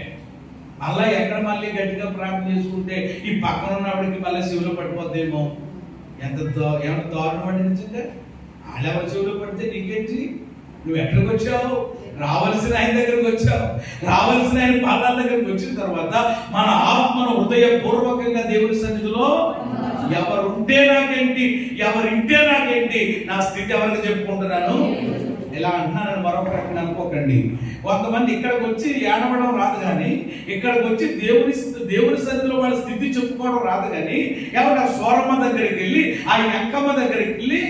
అలా ఎక్కడ మళ్ళీ గట్టిగా ప్రార్థన చేసుకుంటే ఈ పక్కన ఉన్నవాడికి మళ్ళీ శివులో పడిపోద్దేమో. ఏమన్నా దారుణం అండి నిజంగా. వాళ్ళెవరి శివులో పడితే నీకేంటి? నువ్వు ఎక్కడికి వచ్చావు? రావాల్సిన ఆయన దగ్గరకు వచ్చావు. రావాల్సిన ఆయన పాదాల దగ్గరకు వచ్చిన తర్వాత మన ఆత్మను హృదయపూర్వకంగా దేవుని సన్నిధిలో ఎవరుంటే నాకేంటి, నా స్థితి ఎవరికి చెప్పుకుంటున్నాను? ఇలా అంటున్నాను మరొకటి అనుకోకండి. కొంతమంది ఇక్కడికి వచ్చి ఏడవడం రాదు కానీ, ఇక్కడికి వచ్చి దేవుని సన్నిధిలో వాళ్ళ స్థితి చెప్పుకోవడం రాదు కానీ, ఎవరు స్వరమ్మ దగ్గరికి వెళ్ళి, ఆ ఎంకమ్మ దగ్గరికి వెళ్ళి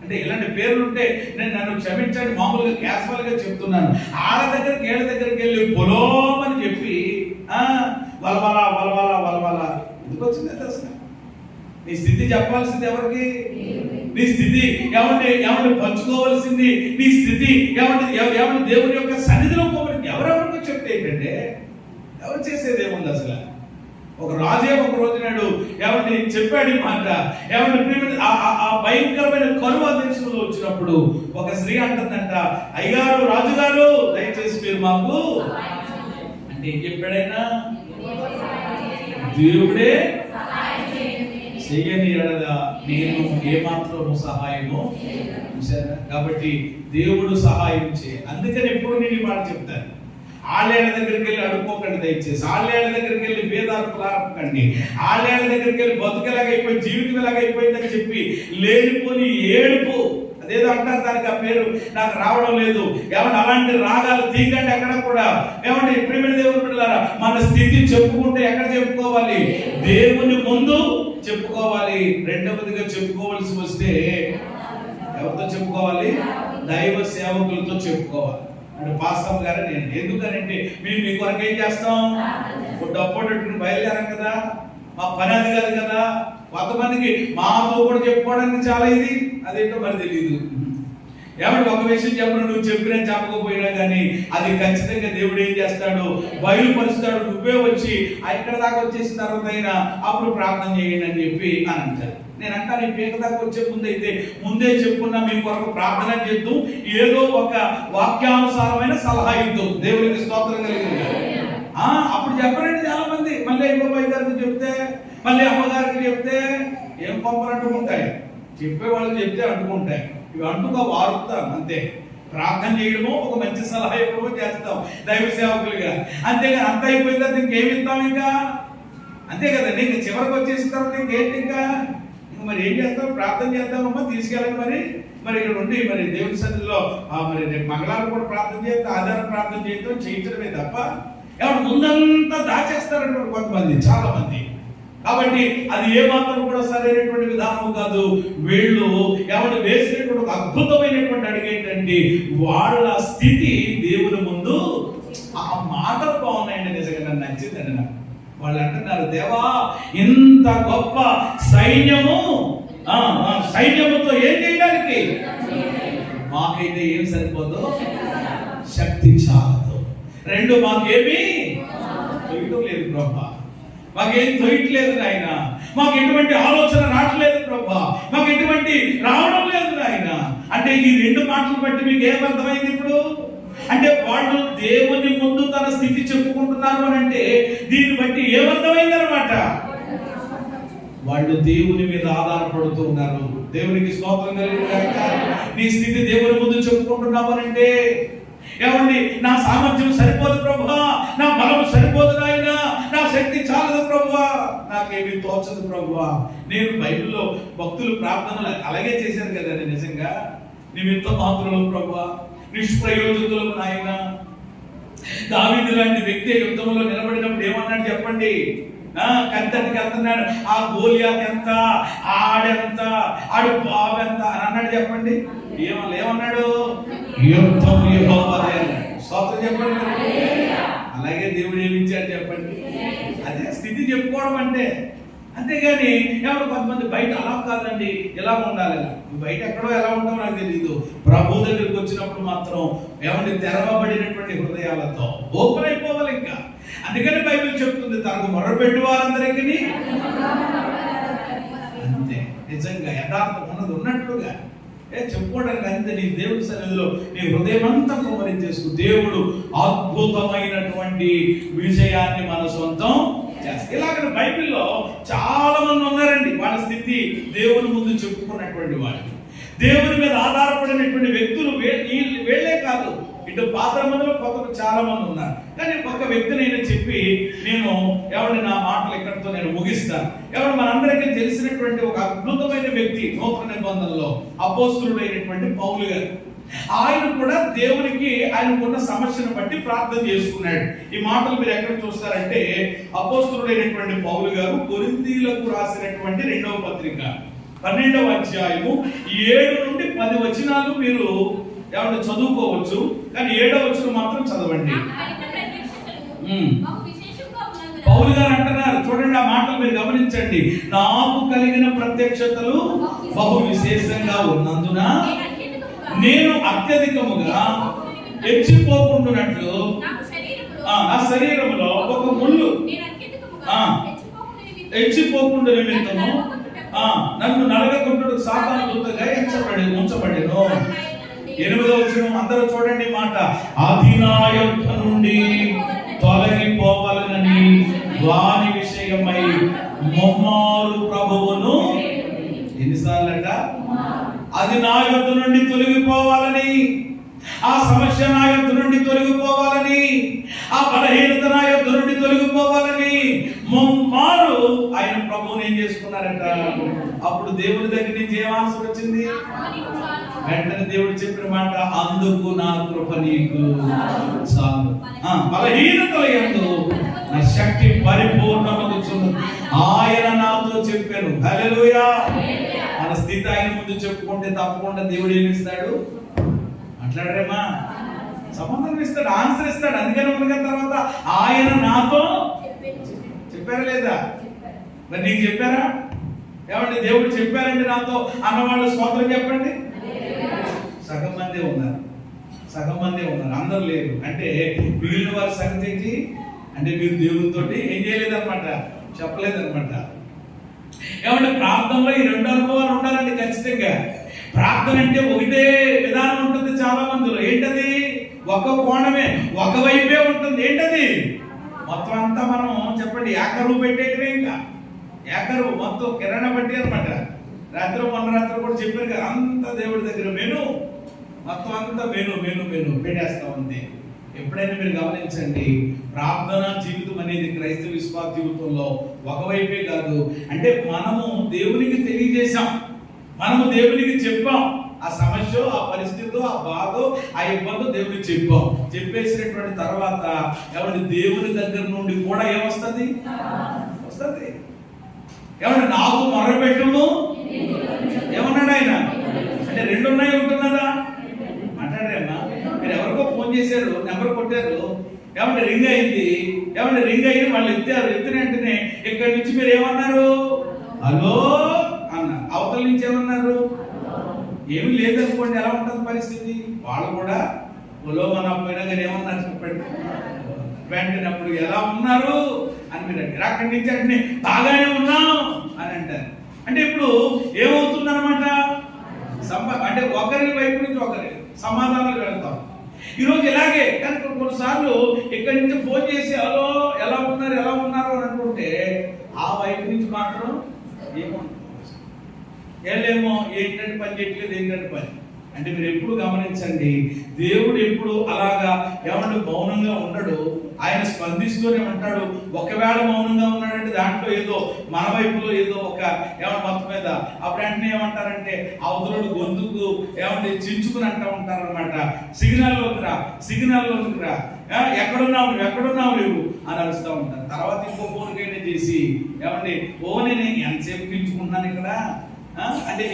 అంటే ఇలాంటి పేర్లుంటే నన్ను క్షమించండి, మామూలుగా క్యాజువల్ గా చెప్తున్నాను. ఆడ దగ్గరికి ఏళ్ళ దగ్గరికి వెళ్ళి పొలోమని చెప్పి వలవల ఎందుకు వచ్చింది అసలు? నీ స్థితి చెప్పాల్సింది ఎవరికి? నీ స్థితి ఎవరిని పంచుకోవాల్సింది నీ స్థితి ఎవరిని దేవుని యొక్క సన్నిధిలో ఎవరెవరికి చెప్తే ఏంటంటే ఎవరు చేసేది ఏముంది అసలు? ఒక రాజే ఒక రోజు నాడు ఏమంటే చెప్పాడు ఈ మాట. ఏమంటే ఆ భయంకరమైన కరువు ఆ దేశంలో వచ్చినప్పుడు ఒక స్త్రీ అంటుందంట, అయ్యారు రాజుగారు దయచేసి మీరు మాకు అంటే ఏం చెప్పాడైనా, దేవుడే చెయ్యని ఎడల నేను ఏమాత్రం సహాయము చూసారా. కాబట్టి దేవుడు సహాయం చేయ. అందుకని ఎప్పుడు నేను ఈ మాట చెప్తాను, ఆళ్ళేళ్ళ దగ్గరికి వెళ్ళి అడుక్కోకండి దయచేసి. ఆళ్ళేళ్ళ దగ్గరికి వెళ్ళి భేదాలు ఆపకండి. ఆళ్ళేళ్ళ దగ్గరికి వెళ్ళి బతుకెలాగైపోయి జీవితం ఎలాగైపోయిందని చెప్పి లేనిపోని ఏడుపు, అదేదో అంటారు దానికి ఆ పేరు నాకు రావడం లేదు. ఏమంటే అలాంటి రాగాలు తీకండి ఎక్కడ కూడా. ఏమంటే ప్రేమ దేవుని బిడ్డలారా, మన స్థితి చెప్పుకుంటే ఎక్కడ చెప్పుకోవాలి? దేవుని ముందు చెప్పుకోవాలి. రెండవదిగా చెప్పుకోవాల్సి వస్తే ఎవరితో చెప్పుకోవాలి? దైవ సేవకులతో చెప్పుకోవాలి. అంటే పాస్టర్ గారు నేను ఎందుకనంటే మేము మీ కొరకు ఏం చేస్తాం, డబ్బు బయలుదేరాం కదా, మా పని అది కాదు కదా. కొంతమందికి మాతో కూడా చెప్పుకోవడానికి చాలా ఇది, అదేంటో మరి తెలియదు. ఏమంటే ఒక విషయం చెప్పను, నువ్వు చెప్పినా చెప్పకపోయినా కానీ అది ఖచ్చితంగా దేవుడు ఏం చేస్తాడు, బయలుపరుస్తాడు. నువ్వే వచ్చి ఇక్కడ దాకా వచ్చేసిన తర్వాత అయినా అప్పుడు ప్రార్థన చేయండి అని చెప్పి అని అంటారు. నేను అంటాను, ఈ పీక దాకా వచ్చే ముందే చెప్పుకున్నా మీ కొరకు ప్రార్థన చేద్దాం, ఏదో ఒక వాక్యానుసారమైన సలహా ఇద్దాం. దేవునికి స్తోత్రం కలిగింది. అప్పుడు చెప్పరండి చాలా మంది. మళ్ళీ ఇంకో గారికి చెప్తే, మళ్ళీ అమ్మగారికి చెప్తే ఏం పంపలు అంటుకుంటాయి. చెప్పే వాళ్ళు చెప్తే అంటుకుంటాయి. ఇవి అంటుగా వారుతాం అంతే. ప్రార్థన చేయడమో ఒక మంచి సలహా ఇవ్వడమో చేస్తాం దైవ సేవకులుగా. అంతేగా అంత అయిపోయిన తర్వాత ఇంకేమి ఇస్తాం ఇంకా, అంతే కదండి. ఇంకా చివరికి వచ్చేసిన తర్వాత ఇంకేంటి ఇంకా మరి ఏం చేస్తాం? ప్రార్థన చేద్దామమ్మా, తీసుకెళ్ళండి. మరి ఇక్కడ ఉండి మరి దేవుని సన్నిధిలో మరి రేపు మంగళవారం కూడా ప్రార్థన చేస్తాం, ఆధారం ప్రార్థన చేయించడమే తప్ప ఎవరు ముందంతా దాచేస్తారంటే కొంతమంది, చాలా మంది. కాబట్టి అది ఏమాత్రం కూడా సరైనటువంటి విధానం కాదు. వీళ్ళు ఎవరు వేసినటువంటి ఒక అద్భుతమైనటువంటి అడుగు ఏంటంటే వాళ్ళ స్థితి దేవుని ముందు. ఆ మాటలు బాగున్నాయండి, నిజంగా నన్ను నచ్చిందండి నాకు. వాళ్ళు అంటున్నారు, దేవా ఇంత గొప్ప సైన్యముతో ఏం చేయడానికి మాకైతే ఏం సరిపోదు, శక్తి చాలదు. రెండు మాకేమీ తొయ్యడం లేదు ప్రభా, మాకేం తొయ్యట్లేదు నాయన, మాకు ఎటువంటి ఆలోచన రావట్లేదు ప్రభా, మాకు ఎటువంటి రావడం లేదు నాయన. అంటే ఈ రెండు మాటలు బట్టి మీకు ఏమర్థమైంది ఇప్పుడు? అంటే వాళ్ళు దేవుని ముందు తన స్థితి చెప్పుకుంటున్నారు అని అంటే దీన్ని బట్టి ఏమర్థమైంది అనమాట? వాళ్ళు దేవుని మీద ఆధారపడుతూ ఉన్నారు. దేవునికి స్తోత్రం కలిగిన నీ స్థితి దేవుని ముందు చెప్పుకుంటున్నావు అంటే ఏమండి, నా సామర్థ్యం సరిపోదు ప్రభా, నా బలం సరిపోదు నాయన, నా శక్తి చాలదు ప్రభా, నాకేమీ తోచదు ప్రభా. నేను బైబిల్లో భక్తులు ప్రార్థనలు అలాగే చేశారు కదండి. నిజంగా నీవెంత మాత్రలు ప్రభా, నిష్ప్రయోజకులకు నాయన. దావీదు లాంటి వ్యక్తి యుద్ధంలో నిలబడినప్పుడు ఏమన్నాడు చెప్పండి? కత్తటికి వెళ్తున్నాడు, ఆ గోలియాత్ ఎంత, ఆడెంత, ఆడు బావెంత అని అన్నాడు చెప్పండి. ఏమన్నాడు? యుద్ధం యెహోవాదే అన్నాడు. స్తోత్రం చెప్పండి. అలాగే దేవుడు ఏమిచ్చాడు చెప్పండి? అదే స్థితి చెప్పుకోవడం అంటే. అంతేగాని ఎవరు కొంతమంది బయట అలా కాదండి, ఎలా ఉండాలి, బయట ఎక్కడో ఎలా ఉంటామో నాకు తెలియదు, ప్రభు దగ్గరికి వచ్చినప్పుడు మాత్రం ఏమంటే తెరవబడినటువంటి హృదయాలతో ఓపెన్ అయిపోవాలి ఇంకా. అందుకని బైబిల్ చెప్తుంది, తనకు మొరపెట్టు వారందరికీ అంతే. నిజంగా యథార్థం ఉన్నది ఉన్నట్లుగా చెప్పుకోవడానికి అంతే. నీ దేవుడి సన్నిధిలో నీ హృదయం అంతా కుమరించేసుకు దేవుడు అద్భుతమైనటువంటి విజయాన్ని మన సొంతం చేస్తారు. ఇలాగ బైబిల్లో చాలా మంది ఉన్నారండి, వాళ్ళ స్థితి దేవుని ముందు చెప్పుకున్నటువంటి వాళ్ళు, దేవుని మీద ఆధారపడినటువంటి వ్యక్తులు వీళ్ళే కాదు, ఇటు పాత మందిలో కొత్త చాలా మంది ఉన్నారు. కానీ ఒక వ్యక్తి నేను చెప్పి నేను ఎవరిని నా మాటలు ఇక్కడితో నేను ముగిస్తాను. ఎవరు మనందరికీ తెలిసినటువంటి ఒక అద్భుతమైన వ్యక్తి నూతన నిబంధనలో అపోస్తలుడైనటువంటి పౌలు గారు. ఆయన కూడా దేవునికి ఆయనకున్న సమస్యను బట్టి ప్రార్థన చేసుకున్నాడు. ఈ మాటలు మీరు ఎక్కడ చూస్తారంటే అపోస్తలుడైనటువంటి పౌలు గారు కొరింథీయులకు రాసినటువంటి 2వ పత్రిక 12వ అధ్యాయము 7 నుండి 10 వచనాలు మీరు ఎవరు చదువుకోవచ్చు, కానీ 7వ వచనం మాత్రం చదవండి. పౌలు గారు అంటున్నారు, చూడండి ఆ మాటలు మీరు గమనించండి. నాకు కలిగిన ప్రత్యక్షతలు బహు విశేషంగా ఉన్నందున నేను అత్యధికముగా హెచ్చిపోకుంటున్నట్లు నా శరీరములో ఒక ముళ్ళు హెచ్చిపోకుండా నిమిత్తము నన్ను నరగకుంటుడు సాతాను దూతగా ఉంచబడెను. 8వ వచనం అందరూ చూడండి మాట. అది నా యొద్ద నుండి తొలగిపోవాలని వాని విషయమై ముమ్మారు ప్రభువును ఎన్నిసార్లట? అది నా యొద్ద నుండి తొలగిపోవాలని, ఆ సమస్య నా యొద్ద నుండి తొలగిపోవాలని, ఆ బలహీనత నా యొద్ద నుండి తొలగిపోవాలని ముమ్మారు ఆయన ప్రభువుని ఏం చేసుకున్నారట. అప్పుడు దేవుడి దగ్గర నుంచి ఏం ఆన్సర్ వచ్చింది? వెంటనే దేవుడు చెప్పిన మాట, అందుకు నా కృప నీకు చాలు. బలహీనతల యందు నా శక్తి పరిపూర్ణమగుచున్నది. ఆయన నాతో చెప్పాను. హల్లెలూయా. మన స్థితి ఆయన ముందు చెప్పుకుంటే తప్పకుండా దేవుడు ఏమి ఇస్తాడు? మాట్లాడరేమా? సమాధానం ఇస్తాడు, ఆన్సర్ ఇస్తాడు. అందుకని ఉన్న తర్వాత ఆయన నాతో చెప్పారా లేదా? మరి నీకు చెప్పారా? ఏమండి దేవుడు చెప్పారండి నాతో అన్నవాళ్ళు స్తోత్రం చెప్పండి. సగం మందే ఉన్నారు, సగం మందే ఉన్నారు, అందరూ లేరు. అంటే మిగిలిన వారి సంగతి ఏంటి అంటే మీరు దేవుడితో ఏం చేయలేదన్నమాట, చెప్పలేదన్నమాట. ఏమంటే ప్రార్థనలో ఈ 2 అనుభవాలు ఉండాలండి ఖచ్చితంగా. ప్రార్థన అంటే ఒకటే విధానం ఉంటుంది చాలా మందిలో. ఏంటది? ఒక కోణమే, ఒకవైపే ఉంటుంది. ఏంటది? మొత్తం అంతా మనం చెప్పండి ఏకరువు పెట్టేటివే. ఇంకా ఏకరువు మొత్తం కిరణ బట్టి అనమాట. మొన్న రాత్రి కూడా చెప్పారు కదా, అంత దేవుడి దగ్గర మెను, మొత్తం అంతా మెను మెను మెను పెట్టేస్తా ఉంది. ఎప్పుడైనా మీరు గమనించండి, ప్రార్థన జీవితం అనేది క్రైస్తవ విశ్వాస జీవితంలో ఒకవైపే కాదు. అంటే మనము దేవునికి తెలియజేశాం, మనము దేవునికి చెప్పాం, ఆ సమస్య, ఆ పరిస్థితి, ఆ బాధ, ఆ ఇబ్బంది దేవునికి చెప్పాం. చెప్పేసినటువంటి తర్వాత ఎవరి దేవుని దగ్గర నుండి కూడా ఏమొస్తుంది? వస్తుంది. ఏమన్నా నాకు మొరపెట్టుము ఏమన్నాడు ఆయన? అంటే 2 ఉన్నాయి ఉంటున్నదా? మాట్లాడరేమ్మా? మీరు ఎవరికో ఫోన్ చేశారు, నెంబర్ కొట్టారు, ఏమంటే రింగ్ అయింది, ఏమంటే రింగ్ అయ్యి వాళ్ళు ఎత్తారు. ఎత్తిన వెంటనే ఇక్కడి నుంచి మీరు ఏమన్నారు? హలో అన్నారు. అవతల నుంచి ఏమన్నారు? ఏమి లేదనుకోండి, ఎలా ఉంటుంది పరిస్థితి? వాళ్ళు కూడా హలో మన పోయినా కానీ ఏమన్నారు చెప్పండి. వెంటనే అప్పుడు ఎలా ఉన్నారు అని మీరు అంటారు. అక్కడి నుంచి అంటే బాగానే ఉన్నాం అని అంటారు. అంటే ఇప్పుడు ఏమవుతుంది అనమాట? అంటే ఒకరి వైపు నుంచి ఒకరి సమాధానాలు వెళ్తాం. ఈరోజు ఇలాగే. కానీ కొన్నిసార్లు ఇక్కడి నుంచి ఫోన్ చేసి హలో ఎలా ఉన్నారు ఎలా ఉన్నారు అని అనుకుంటే ఆ వైపు నుంచి మాత్రం ఏముంటుంది? ఏమో ఏంటంటే పని చేయట్లేదు, ఏంటంటే పని. అంటే మీరు ఎప్పుడు గమనించండి, దేవుడు ఎప్పుడు అలాగా ఏమంటే మౌనంగా ఉండడు, ఆయన స్పందిస్తూనే ఉంటాడు. ఒకవేళ మౌనంగా ఉన్నాడంటే దాంట్లో ఏదో మన వైపులో ఏదో ఒక ఏమన్నా మొత్తం మీద అప్పుడు వెంటనే ఏమంటారంటే అవతలుడు గొంతుకు ఏమంటే చించుకుని అంటూ ఉంటారు అనమాట. సిగ్నల్లోకి రా, సిగ్నల్లోకి రా, ఎక్కడున్నావు నువ్వు అని అరుస్తూ ఉంటారు. తర్వాత ఇంకో ఫోన్కైనా చేసి ఏమండి నేను ఎంతసేపు పించుకుంటున్నాను ఇక్కడ అంటే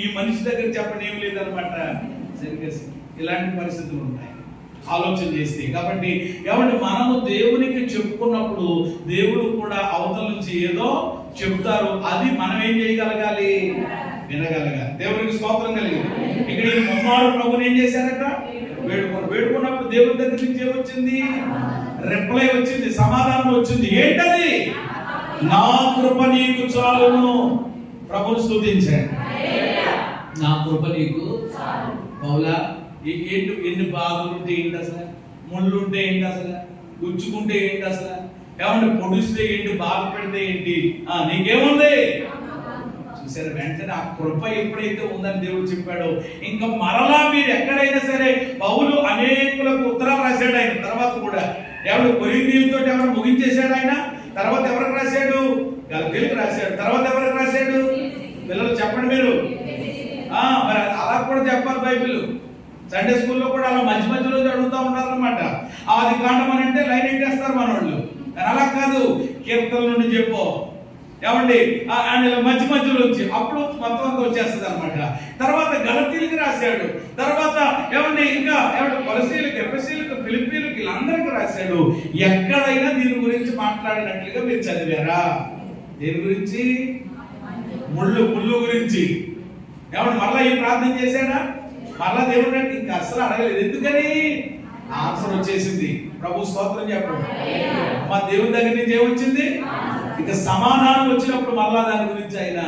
ఈ మనిషి దగ్గర చెప్పడం ఏం లేదనమాట. సరిగ్గా ఇలాంటి పరిస్థితులు ఉంటాయి ఆలోచన చేస్తే. కాబట్టి ఏమంటే మనము దేవునికి చెప్పుకున్నప్పుడు దేవుడు కూడా అవతల నుంచి ఏదో చెప్తారు, అది మనం ఏం చేయగలగాలి? వినగలగాలి. దేవునికి స్తోత్రం కలిగింది. ఇక్కడ ఈ ముమ్మారు ప్రభుని ఏం చేశారట? వేడుకున్నప్పుడు దేవుడి దగ్గర నుంచి ఏమొచ్చింది? రిప్లై వచ్చింది, సమాధానం వచ్చింది. ఏంటది? నా కృప నీకు చాలును. ప్రభుని స్తుతించండి. నా కృప నీకు పౌలా. ఏంటి ఎన్ని బాధలుంటే ఏంటి అసలు, ముళ్ళుంటే ఏంటి అసలు, గుచ్చుకుంటే ఏంటి అసలు, ఏమంటే పొడిస్తే ఏంటి, బాధ పెడితే ఏంటి, నీకేముంది? చూసారు? వెంటనే ఆ కృప ఎప్పుడైతే ఉందని దేవుడు చెప్పాడో ఇంకా మరలా మీరు ఎక్కడైనా సరే, పౌలు అనేకులకు ఉత్తరాలు రాశాడు ఆయన. తర్వాత కూడా ఎవరు కొరింథీయులతో ఎవరు ముగించేశాడు ఆయన. తర్వాత ఎవరికి రాశాడు? గలతీయులకు రాశాడు. తర్వాత ఎవరికి రాశాడు? పిల్లలు చెప్పండి మీరు. మరి అలా కూడా చెప్పాలి. బైబిల్ సండే స్కూల్లో కూడా అలా మధ్య మధ్యలో అడుగుతూ ఉంటారన్నమాట. ఆది కాండం అని అంటే లైన్ ఎట్టేస్తారు మన వాళ్ళు. అలా కాదు, కీర్తన నుండి చెప్పు ఏమండి మధ్య మధ్యలో వచ్చి అప్పుడు మొత్తం అంతా వచ్చేస్తుంది అనమాట. తర్వాత గలతీయులకు రాశాడు. తర్వాత ఏమండి ఇంకా ఏమంటే కొలసీలకు, ఎఫెసీలకు, ఫిలిప్పీలకు, వీళ్ళందరికీ రాశాడు. ఎక్కడైనా దీని గురించి మాట్లాడినట్లుగా మీరు చదివారా? దేని గురించి? ముళ్ళు గురించి. ఏమంటే మళ్ళా ఈ ప్రార్థన చేశాడా? మళ్ళా దేవుడు అంటే ఇంకా అసలు అడగలేదు. ఎందుకని? ఆన్సర్ వచ్చేసింది. ప్రభు స్తోత్రం చెప్పండి. మా దేవుని దగ్గర నుంచి ఏమొచ్చింది? ఇక సమాధానం వచ్చినప్పుడు మరలా దాని గురించి ఆయన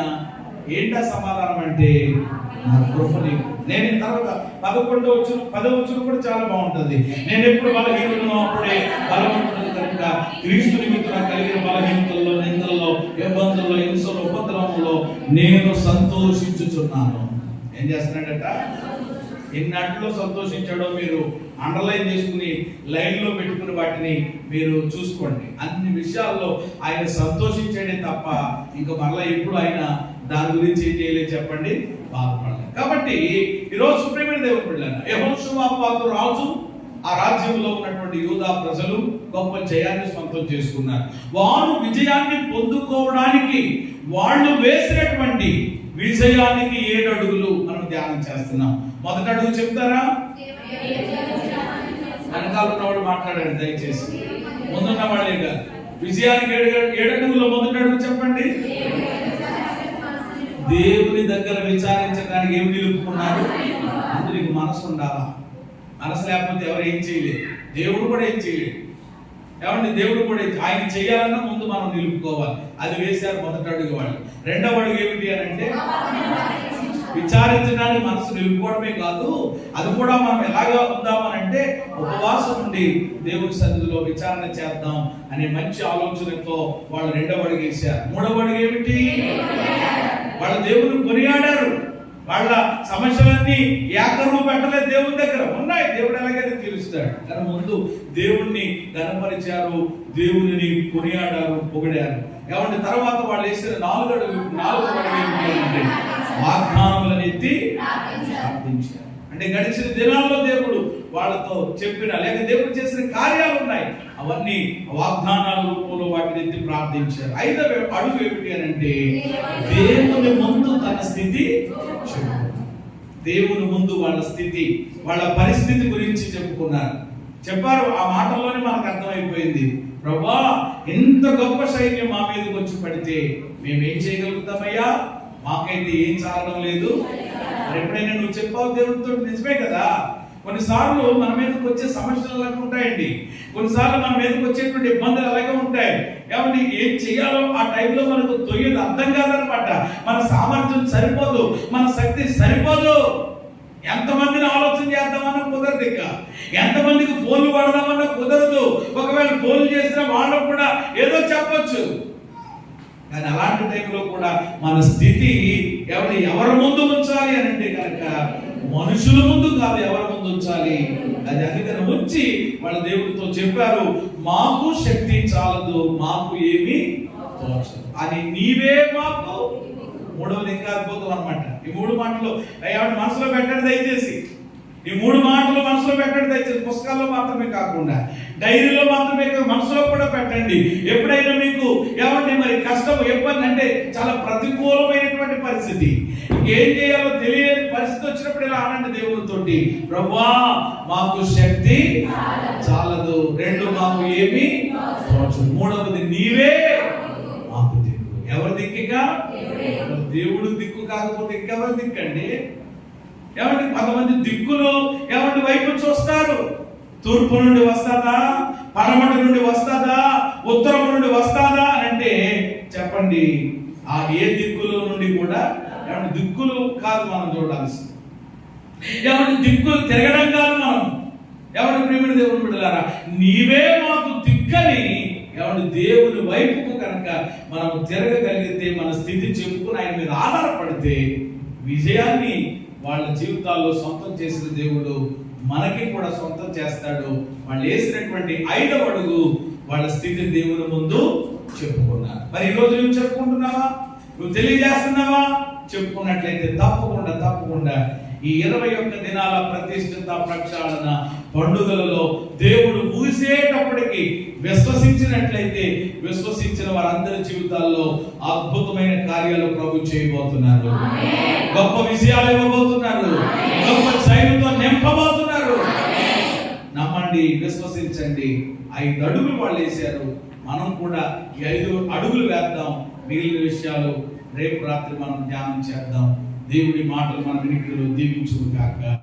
ఏంటా సమాధానం అంటే నా కృప నీకు. నేను తర్వాత 10వ వచనం కూడా చాలా బాగుంటుంది. నేను ఎప్పుడు బలహీనను అప్పుడే బలవంతుడు కనుక క్రీస్తు నిమిత్తం కలిగిన బలహీనతల్లో, నిందల్లో, ఇబ్బందుల్లో, హింసలో, ఉపద్రవంలో నేను సంతోషించుచున్నాను. ఏం చేస్తున్నాడట? ఎన్నట్లో సంతోషించాడో మీరు అండర్లైన్ చేసుకుని లైన్లో పెట్టుకుని వాటిని మీరు చూసుకోండి. అన్ని విషయాల్లో ఆయన సంతోషించాడే తప్ప ఇంకా మరలా ఎప్పుడు ఆయన దాని గురించి ఏం చేయలేదు చెప్పండి, బాధపడలేదు. కాబట్టి ఈరోజు సుప్రీమైన దేవుని బిడ్డలారా, యెహోషువ రాజు ఆ రాజ్యంలో ఉన్నటువంటి యూదా ప్రజలు గొప్ప జయాన్ని సొంతం చేసుకున్నారు. వారు విజయాన్ని పొందుకోవడానికి వాళ్ళు వేసినటువంటి విజయానికి 7 అడుగులు మనం ధ్యానం చేస్తున్నాం. మొదటి అడుగు చెప్తారా? వెనకాల ఉన్నవాడు మాట్లాడండి దయచేసి, ముందున్న వాళ్ళే కాదు. విజయానికి 7 అడుగులో మొదటి అడుగు చెప్పండి. దేవుని దగ్గర విచారించడానికి ఏమి నిలుపుకున్నారు? అందరికి మనసు ఉండాలా. మనసు లేకపోతే ఎవరు ఏం చేయలేదు, దేవుడు కూడా ఏం చేయలేడు. ఏమండి, దేవుడు కూడా ఆయన చేయాలన్నా ముందు మనం నిలుపుకోవాలి. అది వేశారు మొదటి అడుగు వాళ్ళు. రెండవ అడుగు ఏమిటి అని అంటే విచారించడానికి మనసు నిలుపుకోవడమే కాదు, అది కూడా మనం ఎలాగా ఉందామనంటే ఉపవాసం ఉండి దేవుని సన్నిధిలో విచారణ చేద్దాం అనే మంచి ఆలోచనతో వాళ్ళు రెండవ అడుగు వేశారు. మూడవ అడుగు ఏమిటి? వాళ్ళ దేవుని కొనియాడారు. వాళ్ళ సమస్యలన్నీ ఏకరువు పెట్టలేదు, దేవుని దగ్గర ఉన్నాయి. దేవుడు ఎలాగైతే తీరుస్తాడు. కానీ ముందు దేవుణ్ణి గణపరిచారు, దేవుని కొనియాడారు, పొగిడారు. ఏమంటే తర్వాత వాళ్ళు వేసిన 4వ అడుగు వాగ్దానములను ఎత్తి ప్రార్థించారు. అంటే గడిచిన దినాల్లో దేవుడు వాళ్ళతో చెప్పిన లేక దేవుడు చేసిన కార్యాలు ఉన్నాయి, అవన్నీ వాగ్దానాల రూపంలో వాటిని ఎత్తి ప్రార్థించారు. 5వ అడుగు ఏమిటి అని అంటే దేవుని ముందు తన స్థితి చెప్పుకున్నారు. దేవుని ముందు వాళ్ళ స్థితి, వాళ్ళ పరిస్థితి గురించి చెప్పారు. ఆ మాటల్లోనే మనకు అర్థమైపోయింది, ప్రభువా ఎంత గొప్ప సైన్యం మా మీదకి వచ్చి పడితే మేమేం చేయగలుగుతామయ్యా? మాకైతే ఏం చాలడం లేదు. ఎప్పుడైనా నువ్వు చెప్పావు దేవుడితో, నిజమే కదా. కొన్నిసార్లు మన మీదకి వచ్చే సమస్యలు అలాగే ఉంటాయండి. కొన్నిసార్లు మన మీదకి వచ్చేటువంటి ఇబ్బందులు అలాగే ఉంటాయి. ఏమంటే ఏం చేయాలో ఆ టైంలో మనకు తొయ్యదు, అర్థం కాదనమాట. మన సామర్థ్యం సరిపోదు, మన శక్తి సరిపోదు. ఎంతమందిని ఆలోచన చేద్దామన్నా కుదరదు. ఇక ఎంతమందికి ఫోన్లు వాడదామన్నా కుదరదు. ఒకవేళ ఫోన్లు చేసినా వాళ్ళకు కూడా ఏదో చెప్పొచ్చు. కానీ అలాంటి టైంలో కూడా మన స్థితి ఎవరి ముందు ఉంచాలి అని అంటే కనుక మనుషుల ముందు కాదు, ఎవరి ముందు ఉంచాలి. అది అందుకని వచ్చి వాళ్ళ దేవుడితో చెప్పారు, మాకు శక్తి చాలదు, మాకు ఏమీ తోచదు అని నీవే మాకు. మూడవది ఇంకా అద్భుతం అనమాట. ఈ 3 మాటలు మనసులో పెట్టండి దయచేసి. ఈ 3 మాటలు మనసులో పెట్టండి దయచేసి. పుస్తకాల్లో మాత్రమే కాకుండా డైరీలో మాత్రమే మనసులో కూడా పెట్టండి. ఎప్పుడైనా మీకు మరి కష్టం, ఇబ్బంది అంటే చాలా ప్రతికూలమైనటువంటి పరిస్థితి, ఏం చేయాలో తెలియని పరిస్థితి వచ్చినప్పుడు ఇలా అనండి దేవునితోటి, ప్రభువా మాకు శక్తి చాలదు, 2 మాకు ఏమి తోచదు, 3వది నీవే మాకు దిక్కు. ఎవరి దిక్కుగా? దేవుడు దిక్కు కాకపోతే ఇంకెవరి దిక్కండి? కొంతమంది దిక్కులు వైపు చూస్తారు. తూర్పు నుండి వస్తాదా, పడమటి నుండి వస్తాదా, ఉత్తరం నుండి వస్తాదా అంటే చెప్పండి, ఆ ఏ దిక్కులో నుండి కూడా దిక్కులు కాదు మనం చూడాల్సింది. దిక్కులు తిరగడం కాదు మనం. ప్రియమైన దేవుని బిడ్డలారా, నీవే మాకు దిక్కని దేవుని వైపుకు కనుక మనం తిరగగలిగితే, మన స్థితి చెప్పుకుని ఆయన మీద ఆధారపడితే విజయాన్ని వాళ్ళ జీవితాల్లో సొంతం చేసిన దేవుడు మనకి కూడా సొంతం చేస్తాడు. వాళ్ళు వేసినటువంటి 5వ అడుగు వాళ్ళ స్థితి దేవుని ముందు చెప్పుకున్నారు. మరి ఈరోజు నువ్వు చెప్పుకుంటున్నావా? నువ్వు తెలియజేస్తున్నావా? చెప్పుకున్నట్లయితే తప్పకుండా ఈ 21 దినాల ప్రతిష్ఠిత ప్రక్షాళన పండుగలలో దేవుడు ముగిసేటప్పటికి విశ్వసించినట్లయితే విశ్వసించిన వారందరి జీవితాల్లో అద్భుతమైన కార్యాలు ప్రభు చేయబోతున్నారు. గొప్ప విజయాలు ఇవ్వబోతున్నారు. గొప్ప జయంతో నింపబోతున్నారు. నమ్మండి, విశ్వసించండి. 5 అడుగులు వాళ్ళు వేశారు. మనం కూడా ఈ 5 అడుగులు వేద్దాం. మిగిలిన విషయాలు రేపు రాత్రి మనం ధ్యానం చేద్దాం. దేవుడి మాటలు మన వినికిడిలో దీవించును గాక.